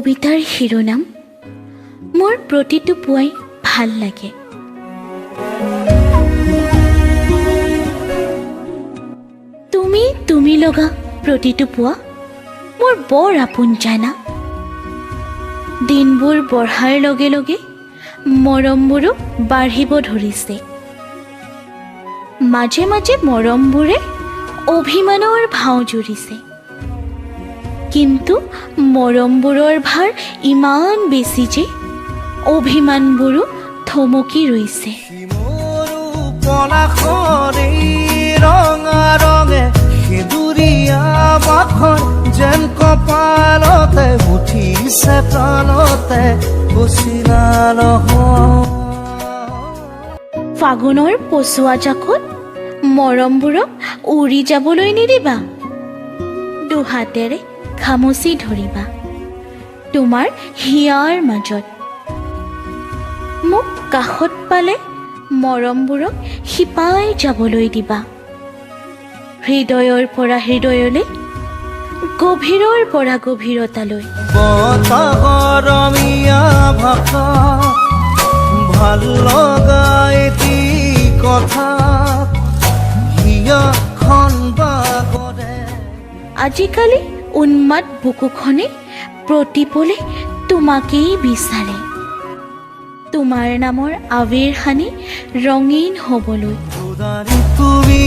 কবিতাৰ শিৰোনাম মোৰ প্ৰতিটো পুৱাই ভাল লাগে। তুমি লগা প্ৰতিটো পুৱা মোৰ বৰ আপোন জানা। দিনবোৰ বঢ়াৰ লগে লগে মৰমবোৰো বাঢ়িব ধৰিছে। মাজে মাজে মৰমবোৰে অভিমানৰ ভাও জুৰিছে, কিন্তু মৰমবোৰৰ ভাৰ ইমান বেছি যে অভিমানবোৰো থমকি ৰৈছে। ৰঙা ৰঙে সিঁদুৰীয়া বাখন যেন কপালতে উঠিছে প্ৰাণতে গুচিলা নহয়। ফাগুনৰ পচোৱা জাকত মৰমবোৰক উৰি যাবলৈ নিদিবা। দুহাতেৰে খামুচি ধৰিবা তোমাৰ হিয়াৰ মাজত। মোক কাষত পালে মৰমবোৰক শিপাই যাবলৈ দিবা। হৃদয়ৰ পৰা হৃদয়লৈ, গভীৰৰ পৰা গভীৰতালৈ। বতাহৰমীয়া ভাষা ভাল লগা এটি কথা হিয়াখন বাগৰে। আজিকালি উন্মাদ বুকুখনে প্ৰতিপলে তোমাকেই বিচাৰে, তোমাৰ নামৰ আবিৰ সানি ৰঙীন হ'বলৈ। তুমি